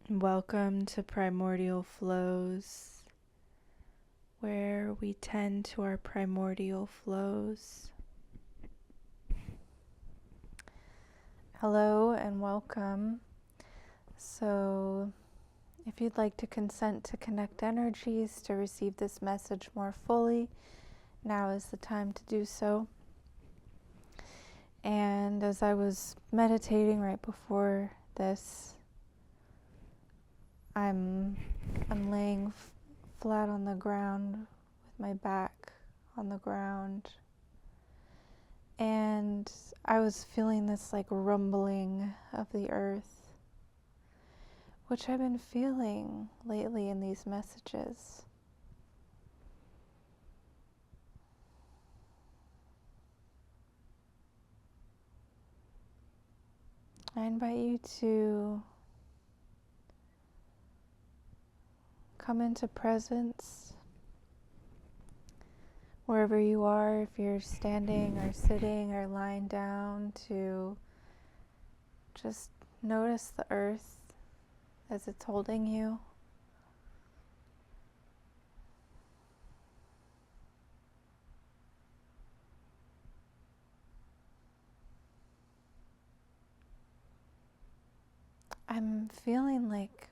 Welcome to Primordial Flows, where we tend to our primordial flows. Hello and welcome. So, if you'd like to consent to connect energies to receive this message more fully, now is the time to do so. And as I was meditating right before this, I'm laying flat on the ground with my back on the ground, and I was feeling this like rumbling of the earth, which I've been feeling lately in these messages. I invite you to come into presence wherever you are, if you're standing or sitting or lying down, to just notice the earth as it's holding you. I'm feeling like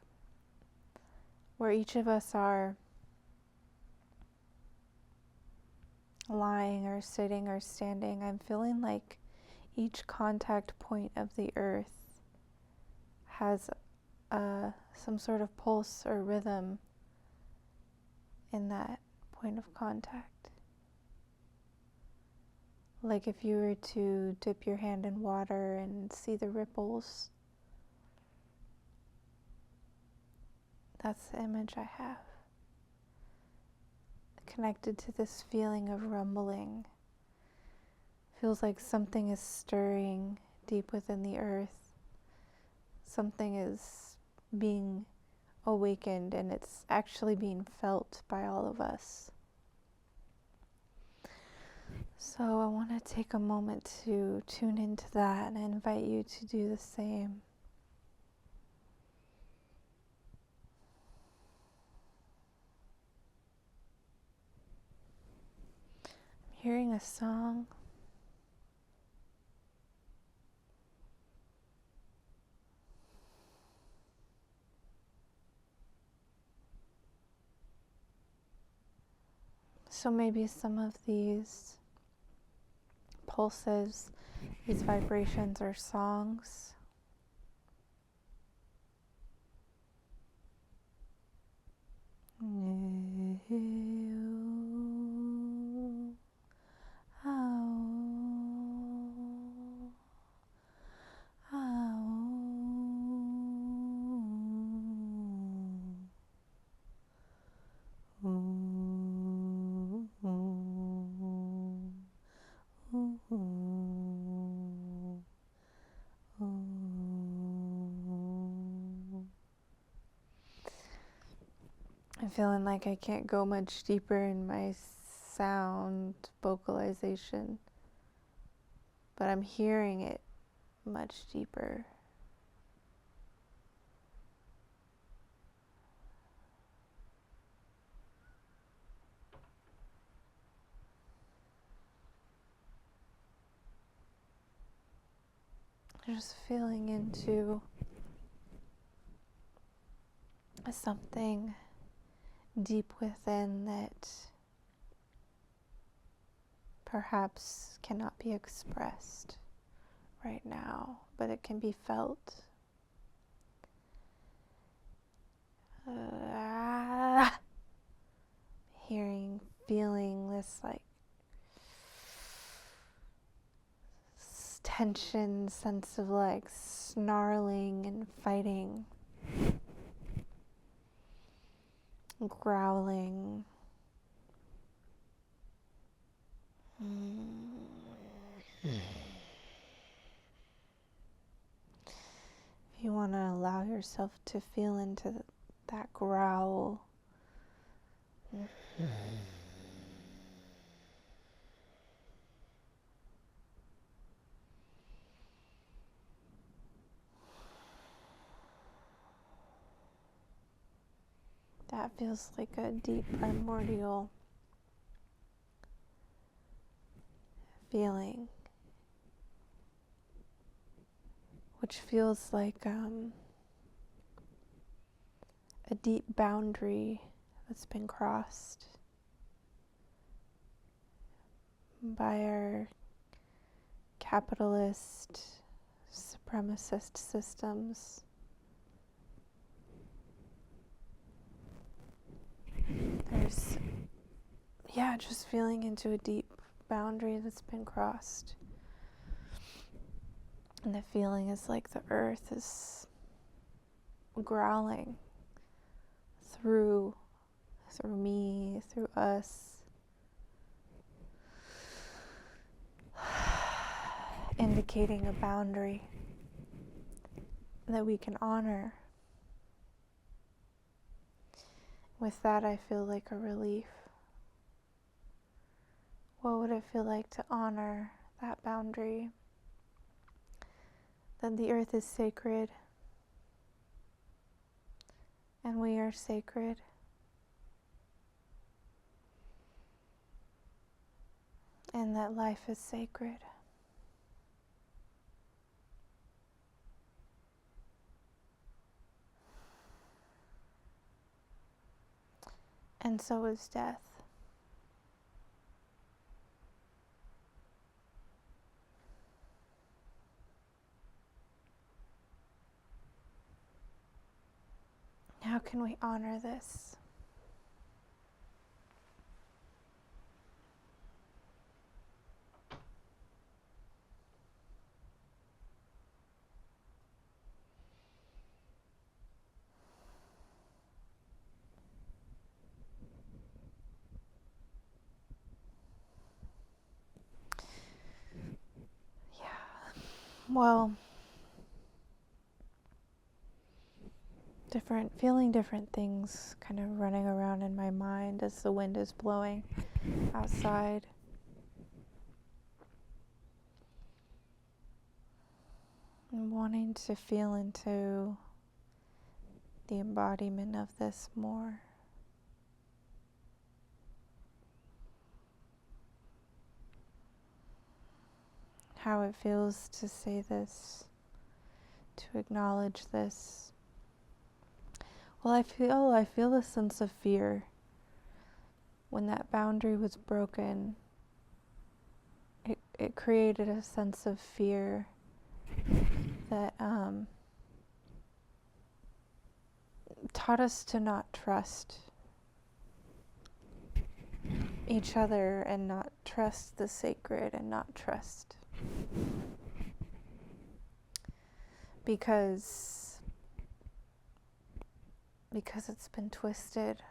where each of us are lying or sitting or standing, I'm feeling like each contact point of the earth has some sort of pulse or rhythm in that point of contact. Like if you were to dip your hand in water and see the ripples, that's the image I have. Connected to this feeling of rumbling. Feels like something is stirring deep within the earth. Something is being awakened, and it's actually being felt by all of us. So I want to take a moment to tune into that, and I invite you to do the same. I'm hearing a song. So maybe some of these pulses, these vibrations are songs. I'm feeling like I can't go much deeper in my sound vocalization, but I'm hearing it much deeper. Just feeling into something deep within that perhaps cannot be expressed right now, but it can be felt. Feeling this like tension, sense of like snarling and fighting, growling. If you want to allow yourself to feel into that growl, That feels like a deep primordial feeling, which feels like a deep boundary that's been crossed by our capitalist, supremacist systems. There's, just feeling into a deep boundary that's been crossed. And the feeling is like the earth is growling through me, through us, indicating a boundary that we can honor. With that, I feel like a relief. What would it feel like to honor that boundary? That the earth is sacred, and we are sacred. And that life is sacred. And so is death. How can we honor this? Well, feeling different things kind of running around in my mind as the wind is blowing outside. And wanting to feel into the embodiment of this more. How it feels to say this, to acknowledge this. Well, I feel a sense of fear. When that boundary was broken, it created a sense of fear that taught us to not trust each other and not trust the sacred and not trust. Because it's been twisted.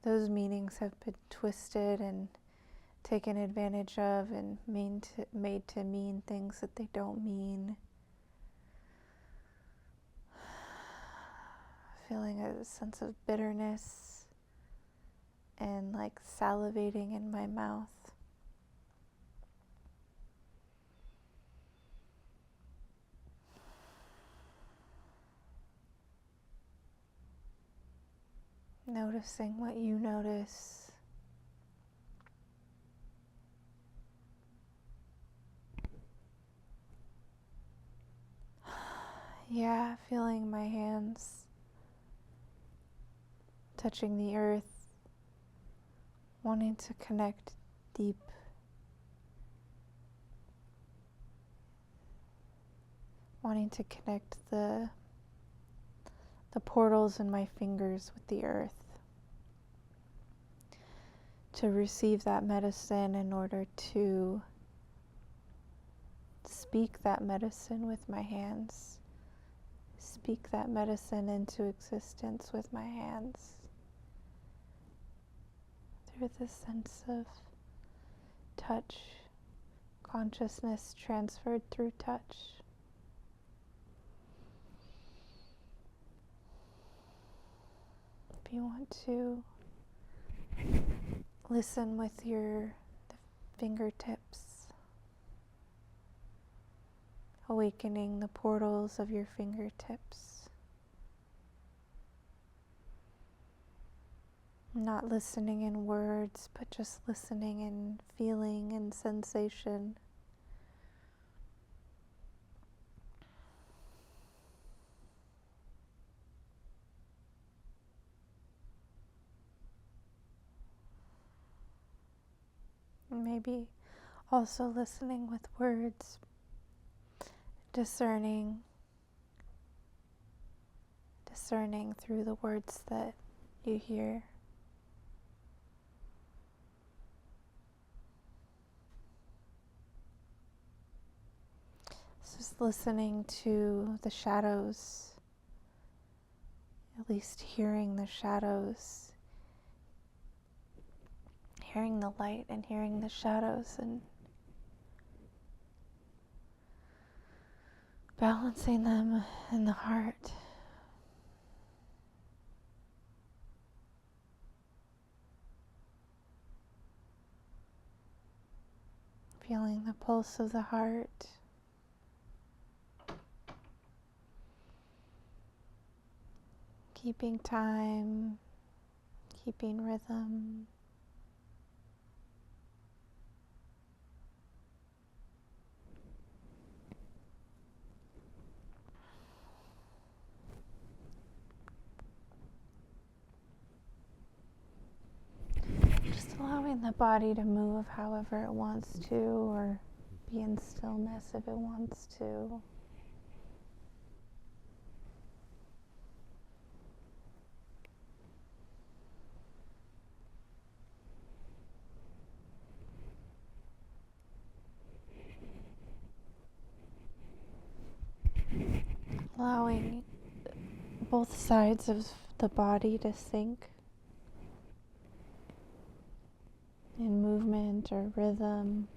Those meanings have been twisted and taken advantage of and made to mean things that they don't mean. Feeling a sense of bitterness and like salivating in my mouth. Noticing what you notice. Yeah, feeling my hands touching the earth, wanting to connect deep. Wanting to connect the portals in my fingers with the earth. To receive that medicine in order to speak that medicine with my hands. Speak that medicine into existence with my hands. Through this sense of touch, consciousness transferred through touch. If you want to listen with the fingertips, awakening the portals of your fingertips. Not listening in words, but just listening in feeling and sensation. Maybe also listening with words, discerning through the words that you hear. Just listening to the shadows, at least hearing the shadows, hearing the light and hearing the shadows, and balancing them in the heart. Feeling the pulse of the heart. Keeping time, keeping rhythm. Just allowing the body to move however it wants to, or be in stillness if it wants to. Allowing both sides of the body to sync in movement or rhythm.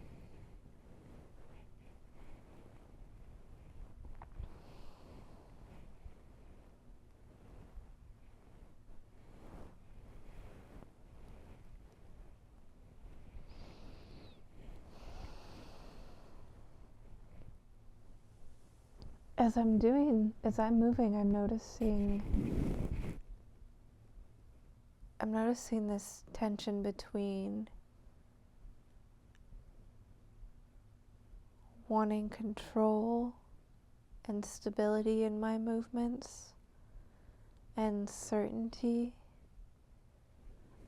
As I'm moving, I'm noticing this tension between wanting control and stability in my movements and certainty,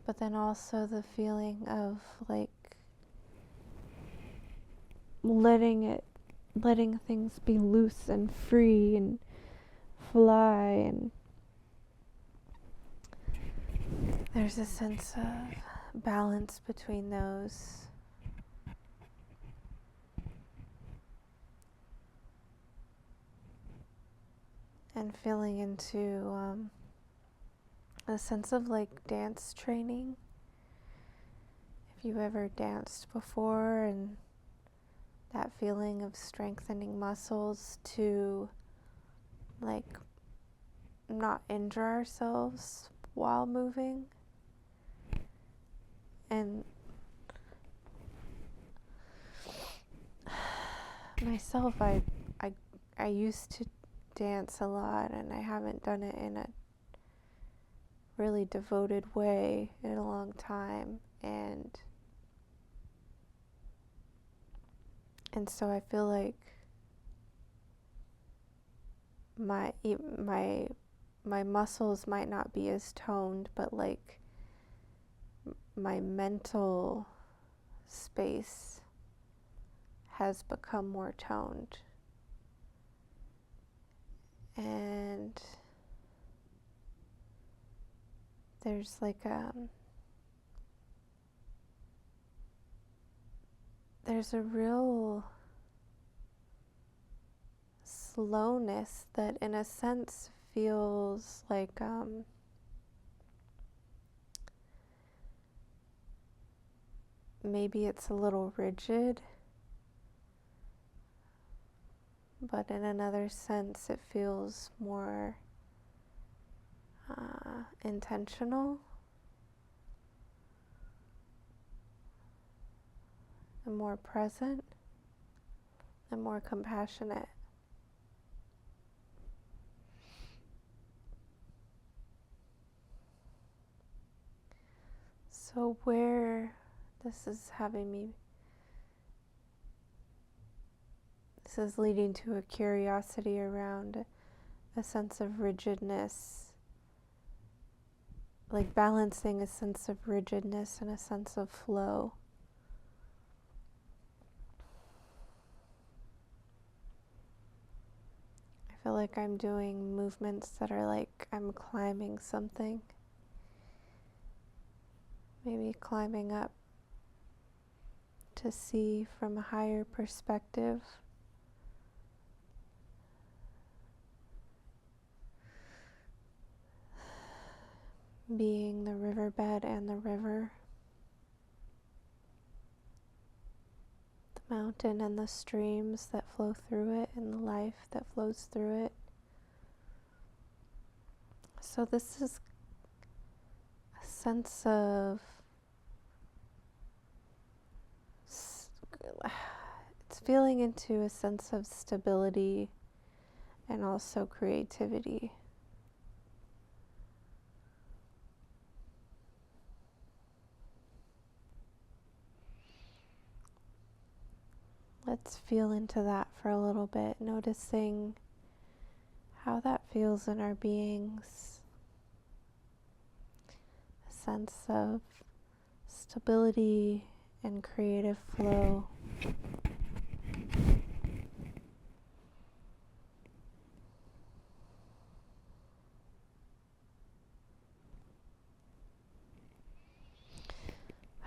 but then also the feeling of like letting things be loose and free and fly, and there's a sense of balance between those. And feeling into a sense of like dance training. If you've ever danced before, and that feeling of strengthening muscles to like not injure ourselves while moving. And myself, I used to dance a lot, and I haven't done it in a really devoted way in a long time, and so I feel like my muscles might not be as toned, but like my mental space has become more toned. And there's like there's a real slowness that in a sense feels like maybe it's a little rigid, but in another sense it feels more intentional and more present and more compassionate. So where this is having me, this is leading to a curiosity around a sense of rigidness, like balancing a sense of rigidness and a sense of flow. I feel like I'm doing movements that are like I'm climbing something. Maybe climbing up to see from a higher perspective. Being the riverbed and the river. The mountain and the streams that flow through it and the life that flows through it. So this is a sense of, it's feeling into a sense of stability and also creativity. Let's feel into that for a little bit, noticing how that feels in our beings. A sense of stability and creative flow.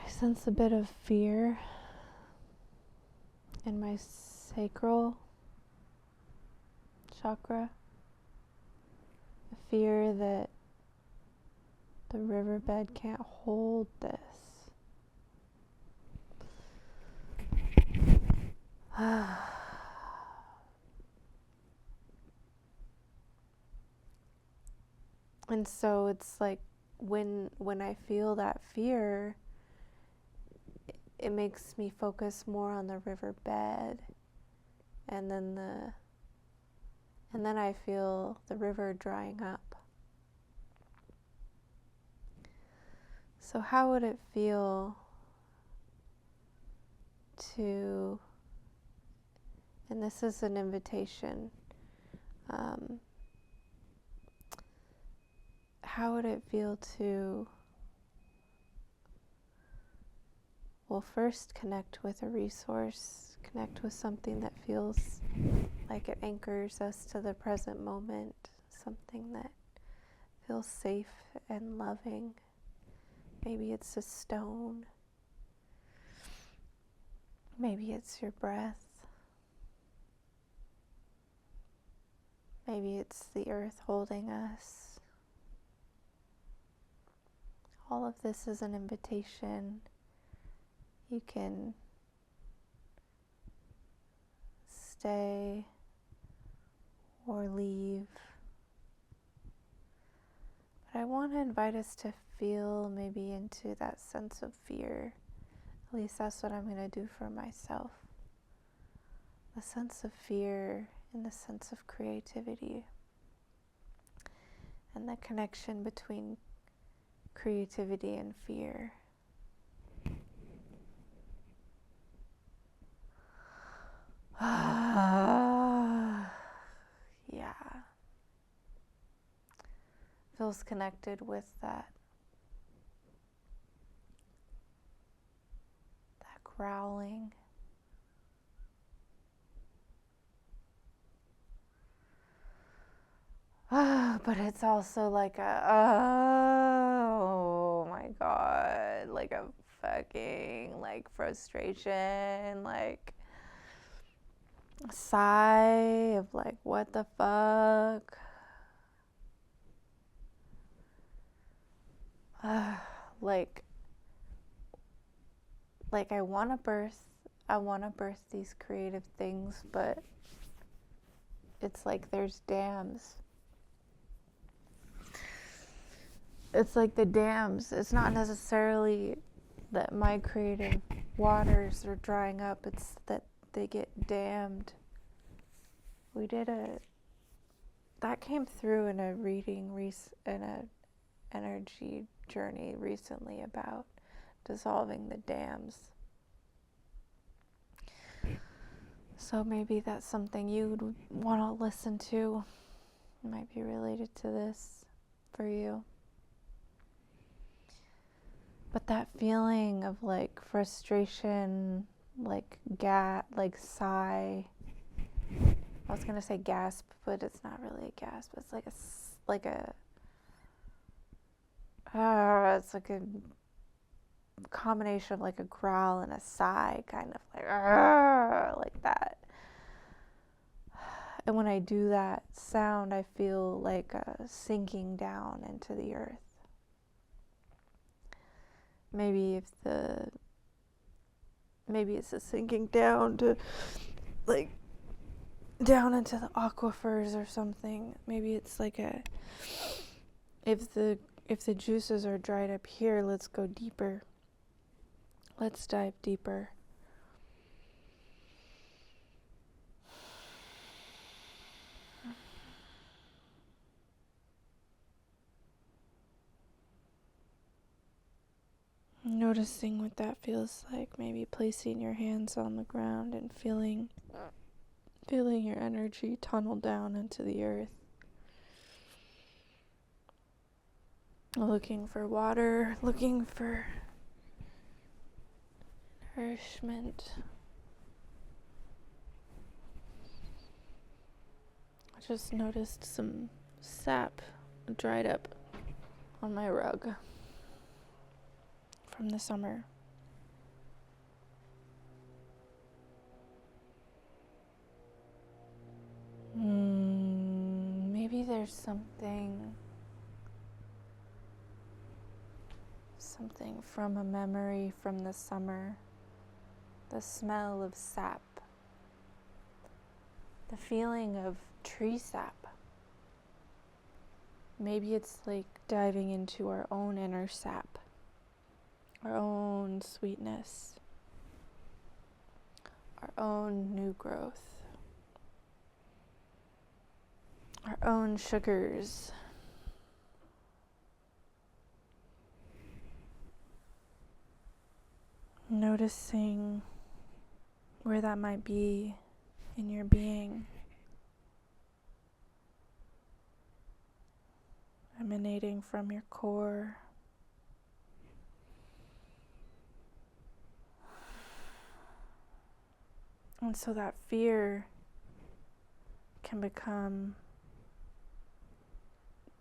I sense a bit of fear in my sacral chakra. A fear that the riverbed can't hold this. And so it's like when I feel that fear, it makes me focus more on the riverbed, and then I feel the river drying up. So how would it feel to, and this is an invitation, how would it feel to, well, first connect with a resource, connect with something that feels like it anchors us to the present moment, something that feels safe and loving. Maybe it's a stone. Maybe it's your breath. Maybe it's the earth holding us. All of this is an invitation. You can stay or leave. But I want to invite us to feel maybe into that sense of fear. At least that's what I'm going to do for myself. The sense of fear and the sense of creativity. And the connection between creativity and fear. Yeah. Feels connected with that growling. But it's also like oh my God, like a fucking like frustration, like a sigh of like, what the fuck? Like I want to birth these creative things, but it's like there's dams. It's like the dams. It's not necessarily that my creative waters are drying up. It's that they get dammed. That came through in a reading, in a energy journey recently about dissolving the dams. So maybe that's something you'd want to listen to. It might be related to this for you. But that feeling of like frustration, like sigh. I was gonna say gasp, but it's not really a gasp. It's like it's like a combination of like a growl and a sigh, kind of like that. And when I do that sound, I feel like a sinking down into the earth. Maybe it's a sinking down to like down into the aquifers or something. Maybe it's like if the juices are dried up here, let's go deeper. Let's dive deeper. Noticing what that feels like, maybe placing your hands on the ground and feeling your energy tunnel down into the earth. Looking for water, looking for nourishment. I just noticed some sap dried up on my rug from the summer. Maybe there's something from a memory from the summer. The smell of sap. The feeling of tree sap. Maybe it's like diving into our own inner sap. Our own sweetness. Our own new growth. Our own sugars. Noticing where that might be in your being. Emanating from your core. And so that fear can become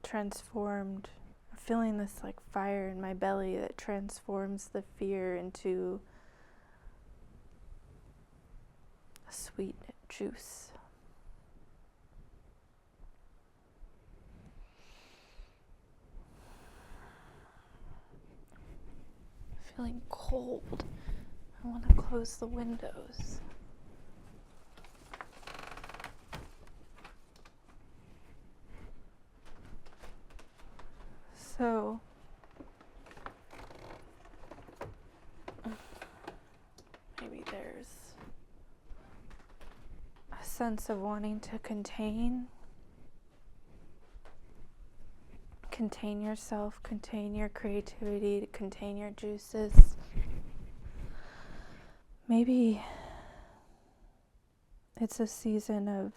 transformed. I'm feeling this like fire in my belly that transforms the fear into a sweet juice. Feeling cold. I want to close the windows. So, maybe there's a sense of wanting to contain yourself, contain your creativity, to contain your juices. Maybe it's a season of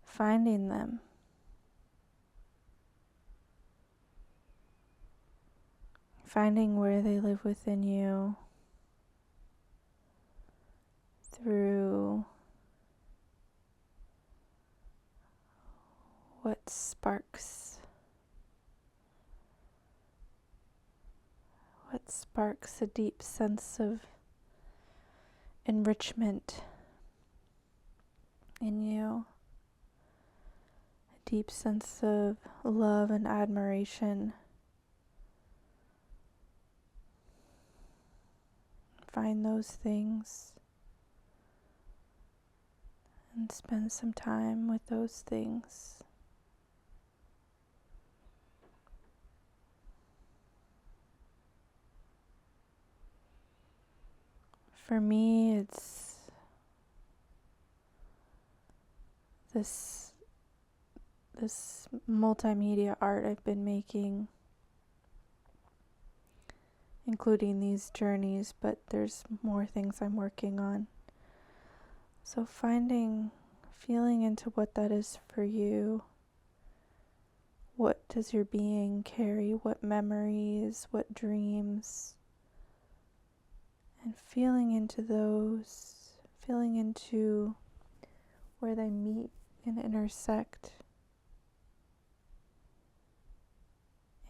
finding them. Finding where they live within you through what sparks a deep sense of enrichment in you, a deep sense of love and admiration. Find those things and spend some time with those things. For me, it's this multimedia art I've been making. including these journeys, but there's more things I'm working on. So feeling into what that is for you. What does your being carry? What memories? What dreams? And feeling into those, feeling into where they meet and intersect.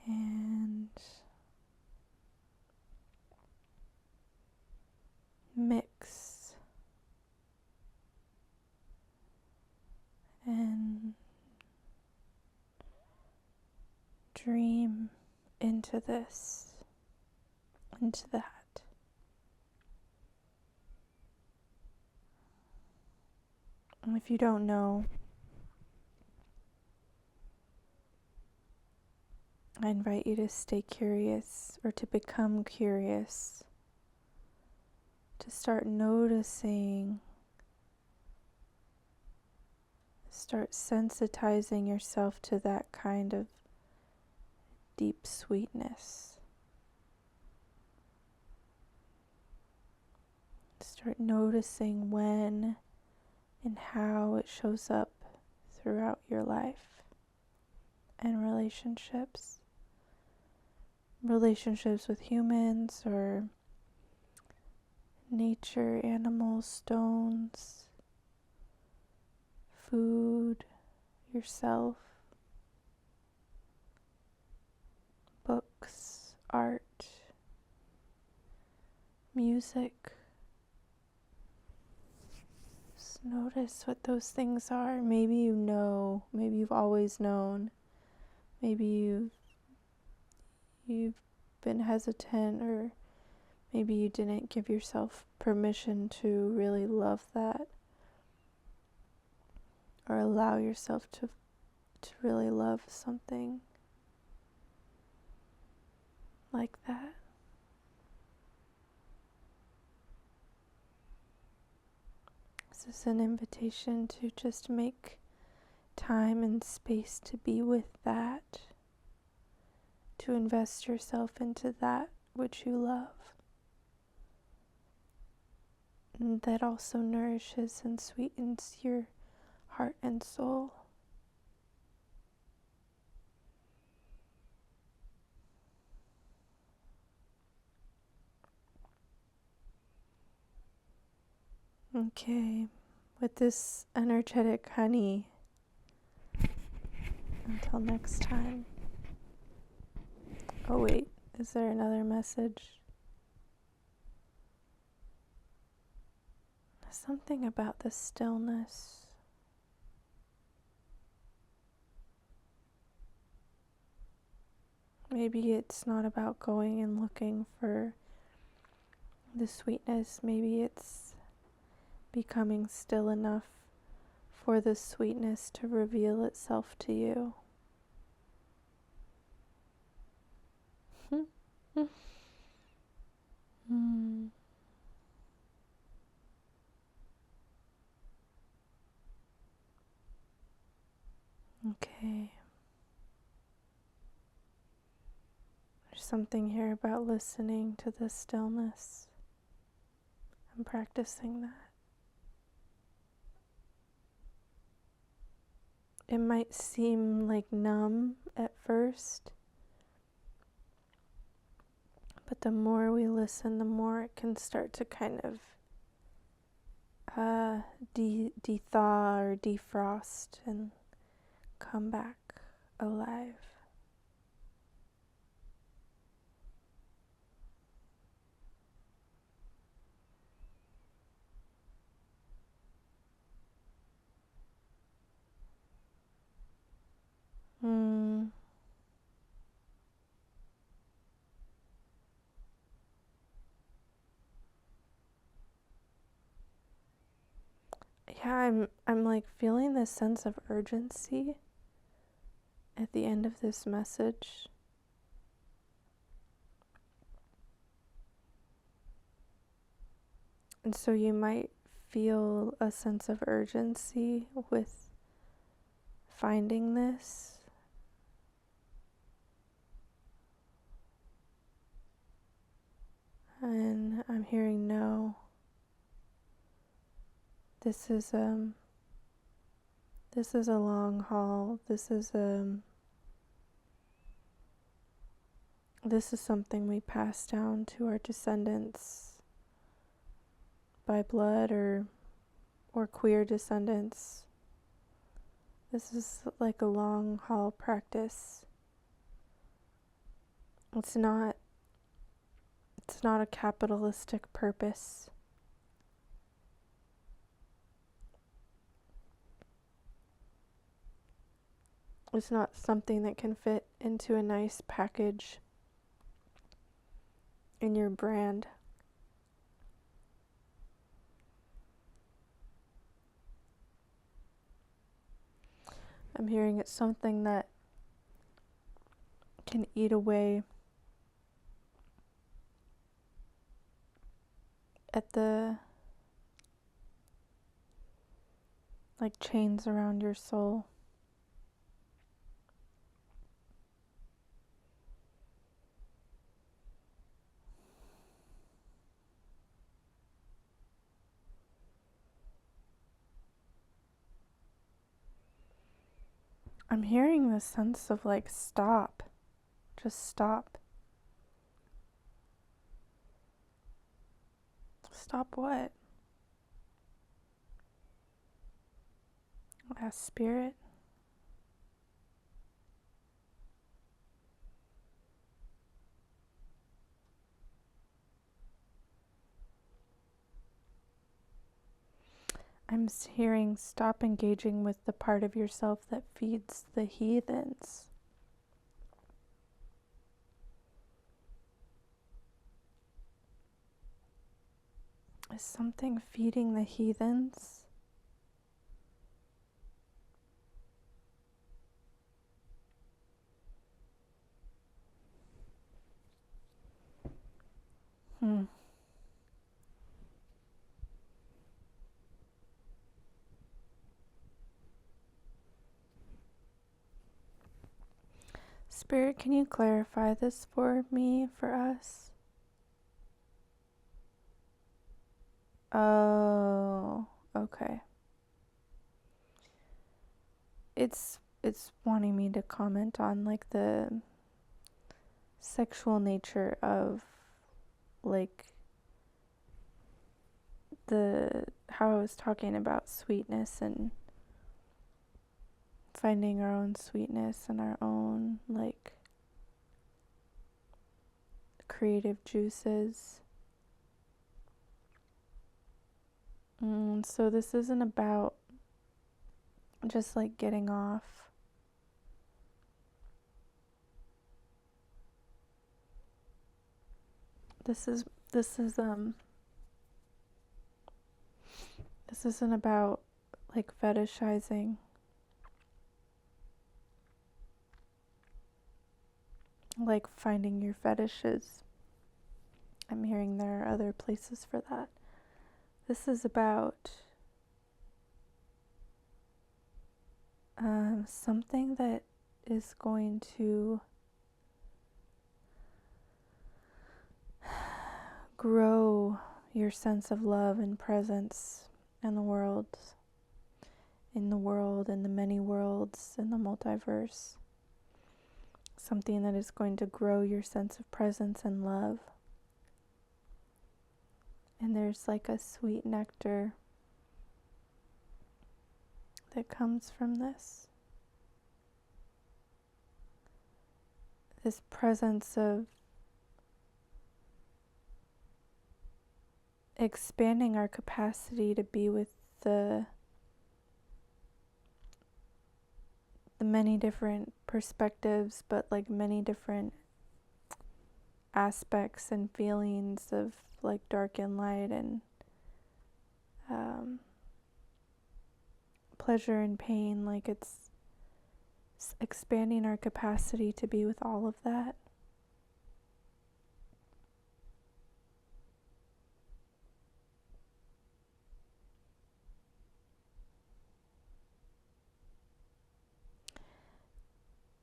And mix and dream into this, into that. And if you don't know, I invite you to stay curious or to become curious, to start noticing, start sensitizing yourself to that kind of deep sweetness. Start noticing when and how it shows up throughout your life and relationships. Relationships with humans or nature, animals, stones, food, yourself, books, art, music. Just notice what those things are. Maybe you know, maybe you've always known, maybe you've been hesitant, or maybe you didn't give yourself permission to really love that, or allow yourself to really love something like that. This is an invitation to just make time and space to be with that, to invest yourself into that which you love, and that also nourishes and sweetens your heart and soul. Okay, with this energetic honey, until next time. Oh wait, is there another message? Something about the stillness. Maybe it's not about going and looking for the sweetness. Maybe it's becoming still enough for the sweetness to reveal itself to you. Okay. There's something here about listening to the stillness and practicing that. It might seem like numb at first, but the more we listen, the more it can start to kind of de-thaw or defrost and come back alive. Yeah, I'm like feeling this sense of urgency at the end of this message. And so you might feel a sense of urgency with finding this. And I'm hearing no. This is a long haul. This is something we pass down to our descendants by blood or queer descendants. This is like a long haul practice. It's not a capitalistic purpose. It's not something that can fit into a nice package in your brand. I'm hearing it's something that can eat away at the like chains around your soul. I'm hearing this sense of like stop. Just stop. Stop what? Ask Spirit. I'm hearing stop engaging with the part of yourself that feeds the heathens. Is something feeding the heathens? Spirit, can you clarify this for me, for us? Oh, okay. It's wanting me to comment on like the sexual nature of like how I was talking about sweetness and finding our own sweetness and our own like creative juices. So this isn't about just like getting off. This isn't about like fetishizing. Like finding your fetishes. I'm hearing there are other places for that. This is about something that is going to grow your sense of love and presence in the world, in the many worlds, in the multiverse. Something that is going to grow your sense of presence and love. And there's like a sweet nectar that comes from this. This presence of expanding our capacity to be with the many different perspectives, but like many different aspects and feelings of like dark and light and pleasure and pain. Like it's expanding our capacity to be with all of that.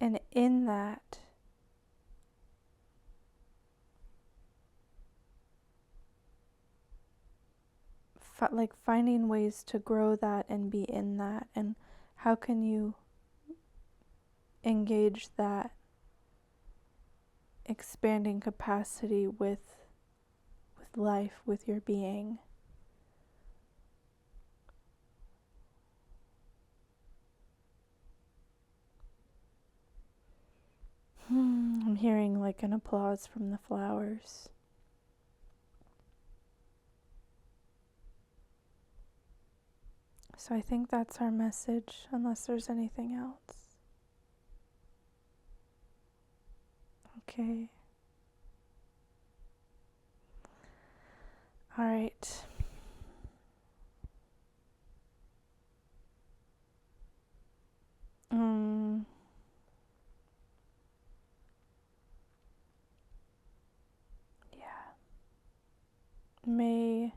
And in that, like finding ways to grow that and be in that, and how can you engage that expanding capacity with life, with your being. I'm hearing like an applause from the flowers. So I think that's our message, unless there's anything else. Okay. All right. Yeah. May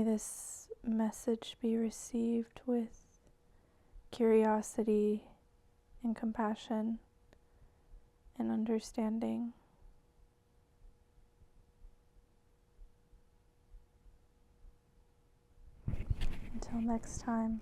this message be received with curiosity and compassion and understanding. Until next time.